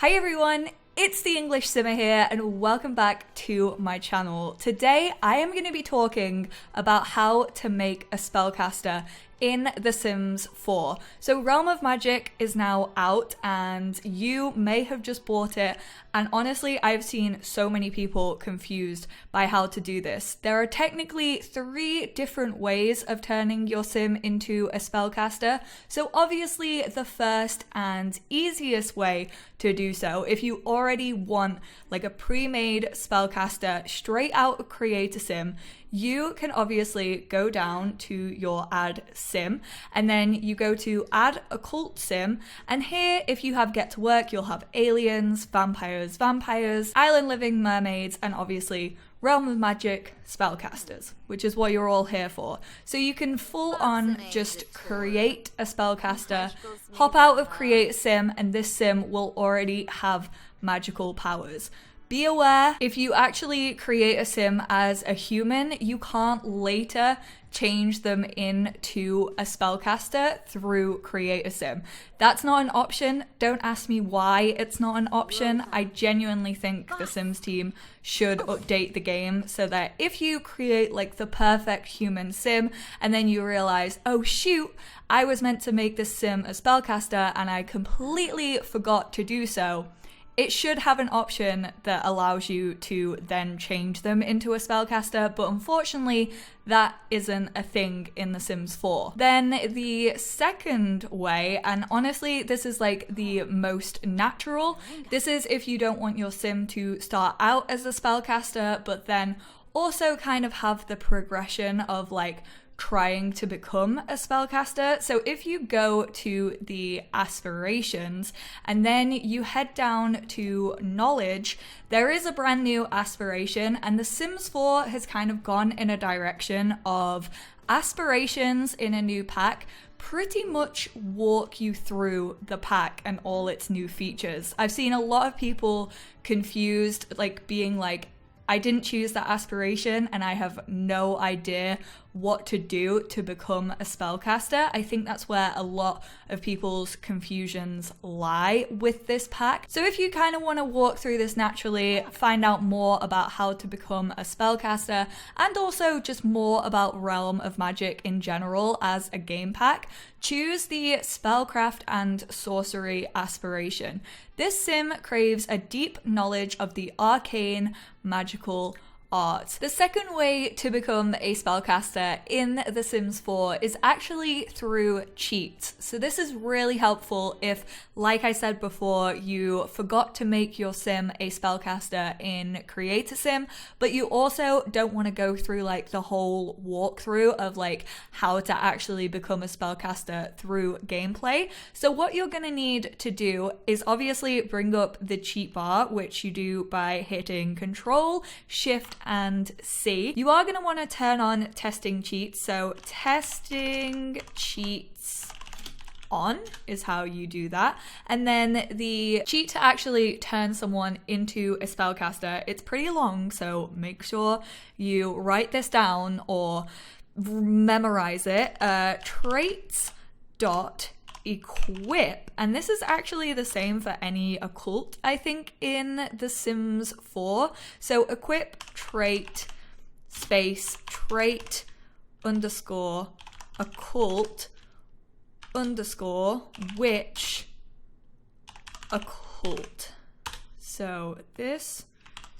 Hi everyone, it's the EnglishSimmer here and welcome back to my channel. Today I am going to be talking about how to make a spellcaster in The Sims 4. So Realm of Magic is now out and you may have just bought it, and honestly I've seen so many people confused by how to do this. There are technically 3 different ways of turning your sim into a spellcaster. So obviously the first and easiest way to do so, if you already want like a pre-made spellcaster straight out of Create a Sim, you can obviously go down to your add sim and then you go to add occult sim, and here if you have get to work you'll have aliens, vampires, island living mermaids, and obviously Realm of Magic spellcasters, which is what you're all here for. So you can full on just create a spellcaster, hop out of Create a Sim, and this sim will already have magical powers. Be aware, if you actually create a sim as a human, you can't later change them into a spellcaster through Create a Sim. That's not an option. Don't ask me why it's not an option. I genuinely think the Sims team should update the game so that if you create like the perfect human sim and then you realize, oh shoot, I was meant to make this sim a spellcaster and I completely forgot to do so, it should have an option that allows you to then change them into a spellcaster, but unfortunately that isn't a thing in The Sims 4. Then the second way, and honestly this is like the most natural, this is if you don't want your sim to start out as a spellcaster but then also kind of have the progression of like trying to become a spellcaster. So if you go to the aspirations and then you head down to knowledge, there is a brand new aspiration, and The Sims 4 has kind of gone in a direction of aspirations in a new pack pretty much walk you through the pack and all its new features. I've seen a lot of people confused, like being like, I didn't choose that aspiration and I have no idea what to do to become a spellcaster. I think that's where a lot of people's confusions lie with this pack. So if you kind of want to walk through this naturally, find out more about how to become a spellcaster and also just more about Realm of Magic in general as a game pack, choose the Spellcraft and Sorcery aspiration. This sim craves a deep knowledge of the arcane magical art. The second way to become a spellcaster in The Sims 4 is actually through cheats. So this is really helpful if, like I said before, you forgot to make your sim a spellcaster in Create a Sim, but you also don't want to go through like the whole walkthrough of like how to actually become a spellcaster through gameplay. So what you're going to need to do is obviously bring up the cheat bar, which you do by hitting Control, Shift, and C. You are going to want to turn on testing cheats. So testing cheats on is how you do that. And then the cheat to actually turn someone into a spellcaster, it's pretty long, so make sure you write this down or memorize it. Traits dot equip, and this is actually the same for any occult, I think, in The Sims 4. So equip trait space trait underscore occult underscore which occult. So this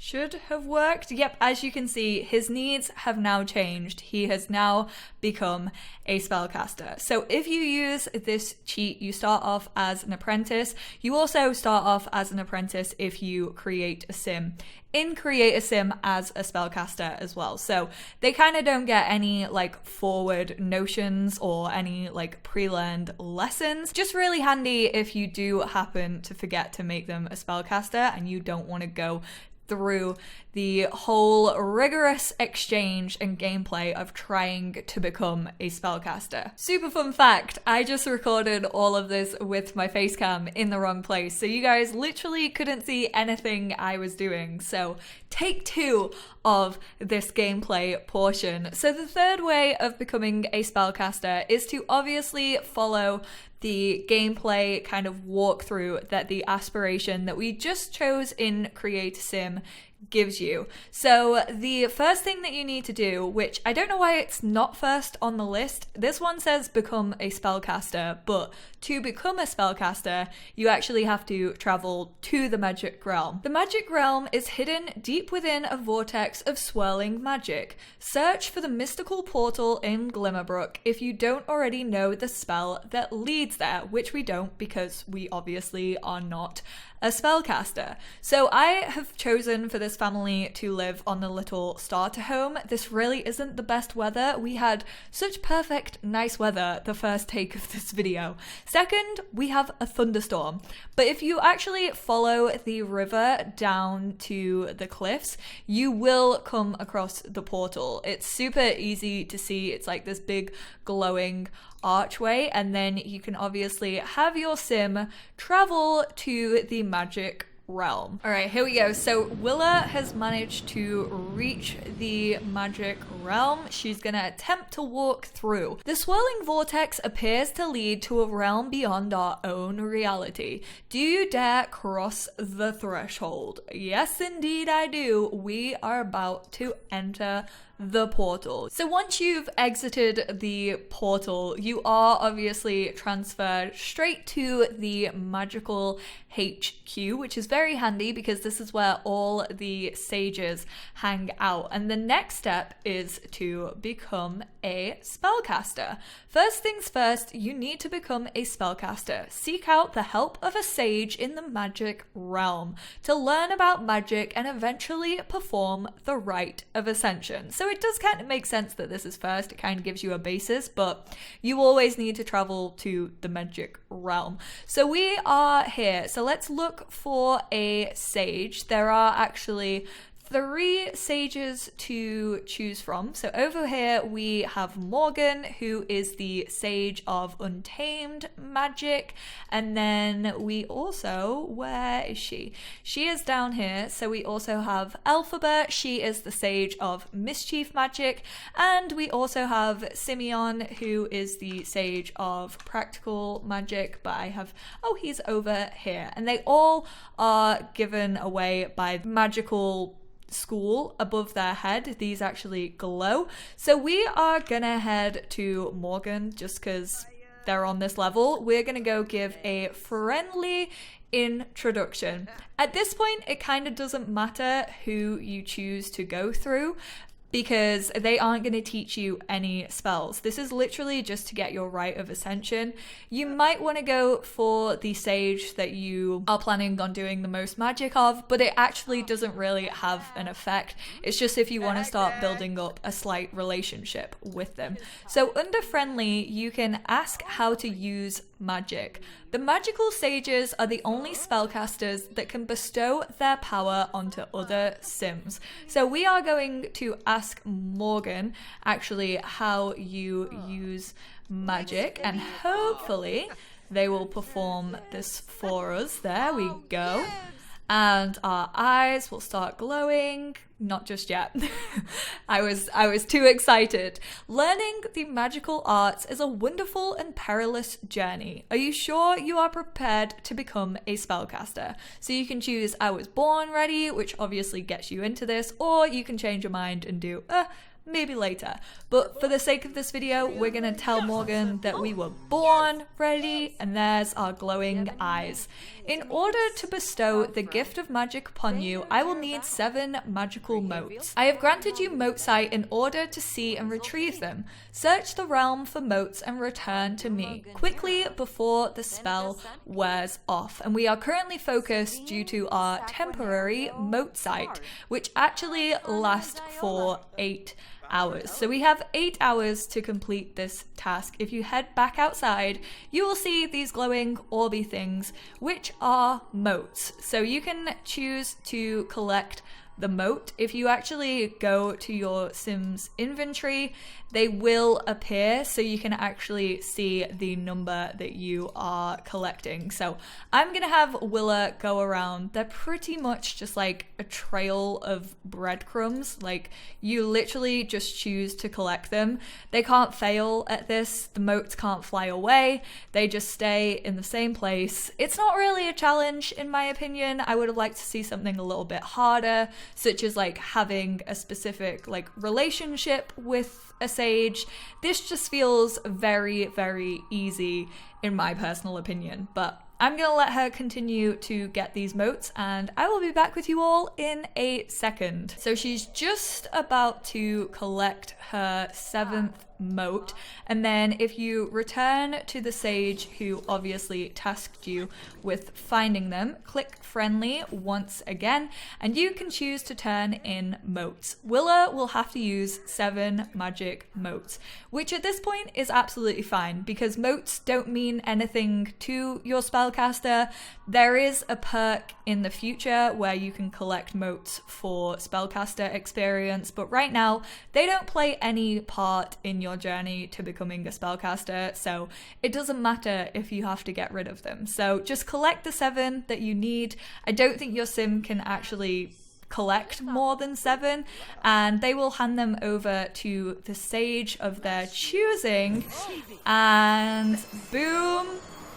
should have worked. Yep, as you can see, his needs have now changed. He has now become a spellcaster. So if you use this cheat, you start off as an apprentice. You also start off as an apprentice if you create a sim in Create a Sim as a spellcaster as well. So they kind of don't get any like forward notions or any like pre-learned lessons. Just really handy if you do happen to forget to make them a spellcaster and you don't want to go through the whole rigorous exchange and gameplay of trying to become a spellcaster. Super fun fact, I just recorded all of this with my face cam in the wrong place, so you guys literally couldn't see anything I was doing. So take 2 of this gameplay portion. So the third way of becoming a spellcaster is to obviously follow the gameplay kind of walkthrough that the aspiration that we just chose in Create a Sim gives you. So the first thing that you need to do, which I don't know why it's not first on the list, this one says become a spellcaster, but to become a spellcaster, you actually have to travel to the magic realm. The magic realm is hidden deep within a vortex of swirling magic. Search for the mystical portal in Glimmerbrook if you don't already know the spell that leads there, which we don't because we obviously are not a spellcaster. So I have chosen for this family to live on the little starter home. This really isn't the best weather. We had such perfect, nice weather the first take of this video. Second, we have a thunderstorm. But if you actually follow the river down to the cliffs, you will come across the portal. It's super easy to see. It's like this big glowing archway, and then you can obviously have your sim travel to the magic realm. All right, here we go. So Willa has managed to reach the magic realm. She's gonna attempt to walk through. The swirling vortex appears to lead to a realm beyond our own reality. Do you dare cross the threshold? Yes, indeed I do. We are about to enter the portal. So once you've exited the portal, you are obviously transferred straight to the magical HQ, which is very handy because this is where all the sages hang out. And the next step is to become a spellcaster. First things first, you need to become a spellcaster. Seek out the help of a sage in the magic realm to learn about magic and eventually perform the rite of ascension. So it does kind of make sense that this is first. It kind of gives you a basis, but you always need to travel to the magic realm. So we are here. So let's look for a sage. There are actually 3 sages to choose from. So over here we have Morgan, who is the sage of untamed magic, and then we also, where is she? She is down here. So we also have Alphaba, she is the sage of mischief magic, and we also have Simeon, who is the sage of practical magic, but I have, oh, he's over here. And they all are given away by magical school above their head. These actually glow. So we are gonna head to Morgan just because they're on this level. We're gonna go give a friendly introduction. At this point, it kind of doesn't matter who you choose to go through, because they aren't going to teach you any spells. This is literally just to get your rite of ascension. You might want to go for the sage that you are planning on doing the most magic of, but it actually doesn't really have an effect. It's just if you want to start building up a slight relationship with them. So under friendly, you can ask how to use magic. The magical sages are the only spellcasters that can bestow their power onto other sims. So we are going to ask Morgan actually how you use magic, and hopefully they will perform this for us. There we go. And our eyes will start glowing. Not just yet. I was too excited. Learning the magical arts is a wonderful and perilous journey. Are you sure you are prepared to become a spellcaster? So you can choose I was born ready, which obviously gets you into this, or you can change your mind and do maybe later. But for the sake of this video, we're gonna tell Morgan that we were born ready, and there's our glowing eyes. In order to bestow the gift of magic upon you, I will need 7 magical motes. I have granted you mote sight in order to see and retrieve them. Search the realm for motes and return to me quickly before the spell wears off. And we are currently focused due to our temporary mote sight, which actually lasts for 8 hours. So we have 8 hours to complete this task. If you head back outside, you will see these glowing orby things, which are motes. So you can choose to collect the moat. If you actually go to your Sims inventory, they will appear so you can actually see the number that you are collecting. So I'm gonna have Willa go around. They're pretty much just like a trail of breadcrumbs. Like, you literally just choose to collect them. They can't fail at this. The moats can't fly away. They just stay in the same place. It's not really a challenge in my opinion. I would have liked to see something a little bit harder, such as like having a specific like relationship with a sage. This just feels very, very easy in my personal opinion, but I'm gonna let her continue to get these moats and I will be back with you all in a second. So she's just about to collect her 7th moat, and then if you return to the sage who obviously tasked you with finding them, click friendly once again and you can choose to turn in moats. Willa will have to use 7 magic moats, which at this point is absolutely fine because moats don't mean anything to your spellcaster. There is a perk in the future where you can collect moats for spellcaster experience, but right now they don't play any part in your journey to becoming a spellcaster, so it doesn't matter if you have to get rid of them. So just collect the 7 that you need. I don't think your sim can actually collect more than 7, and they will hand them over to the sage of their choosing, and boom,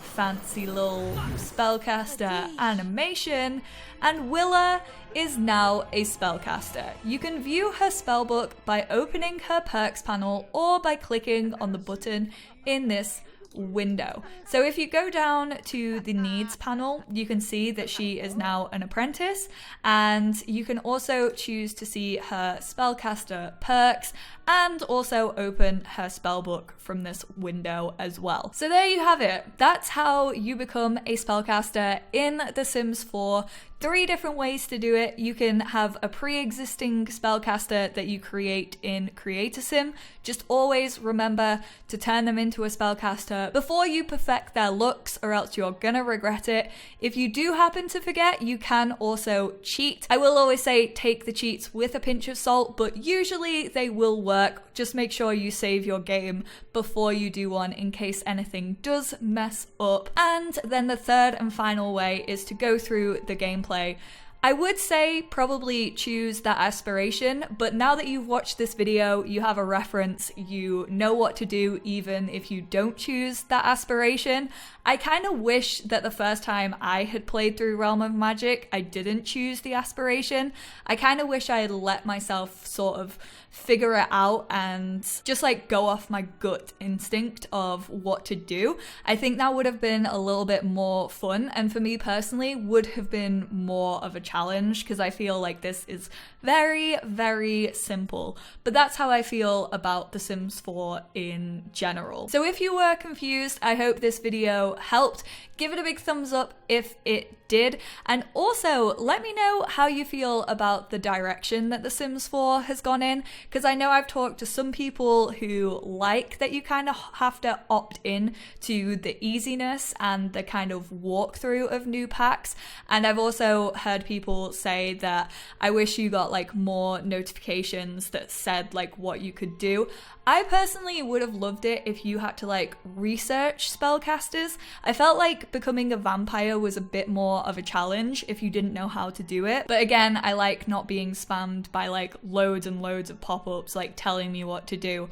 fancy little spellcaster animation, and Willa is now a spellcaster. You can view her spellbook by opening her perks panel or by clicking on the button in this window. So if you go down to the needs panel, you can see that she is now an apprentice, and you can also choose to see her spellcaster perks and also open her spellbook from this window as well. So there you have it. That's how you become a spellcaster in The Sims 4. 3 different ways to do it. You can have a pre-existing spellcaster that you create in Create-a-Sim. Just always remember to turn them into a spellcaster before you perfect their looks, or else you're gonna regret it. If you do happen to forget, you can also cheat. I will always say take the cheats with a pinch of salt, but usually they will work. Just make sure you save your game before you do one in case anything does mess up. And then the third and final way is to go through the gameplay. I would say probably choose that aspiration, but now that you've watched this video, you have a reference, you know what to do even if you don't choose that aspiration. I kind of wish that the first time I had played through Realm of Magic, I didn't choose the aspiration. I kind of wish I had let myself sort of figure it out and just like go off my gut instinct of what to do. I think that would have been a little bit more fun, and for me personally would have been more of a challenge because I feel like this is very, very simple. But that's how I feel about The Sims 4 in general. So if you were confused, I hope this video helped. Give it a big thumbs up if it did, and also let me know how you feel about the direction that The Sims 4 has gone in, because I know I've talked to some people who like that you kind of have to opt in to the easiness and the kind of walkthrough of new packs, and I've also heard people say that I wish you got like more notifications that said like what you could do. I personally would have loved it if you had to like research spellcasters. I felt like becoming a vampire was a bit more of a challenge if you didn't know how to do it. But again, I like not being spammed by like loads and loads of pop-ups like telling me what to do.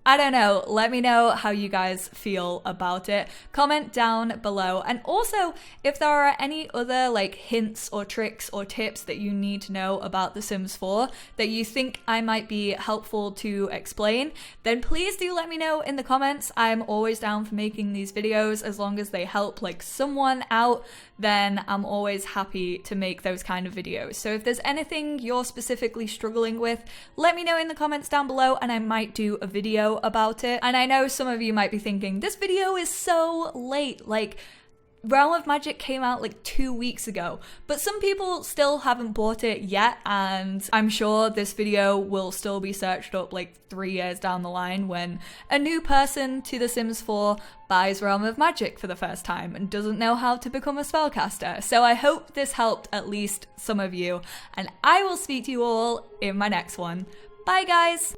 I don't know, let me know how you guys feel about it. Comment down below. And also, if there are any other like hints or tricks or tips that you need to know about The Sims 4 that you think I might be helpful to explain, then please do let me know in the comments. I'm always down for making these videos as long as they help like someone out. Then I'm always happy to make those kind of videos. So if there's anything you're specifically struggling with, let me know in the comments down below and I might do a video about it. And I know some of you might be thinking, this video is so late, like Realm of Magic came out like 2 weeks ago, but some people still haven't bought it yet, and I'm sure this video will still be searched up like 3 years down the line when a new person to The Sims 4 buys Realm of Magic for the first time and doesn't know how to become a spellcaster. So I hope this helped at least some of you, and I will speak to you all in my next one. Bye guys!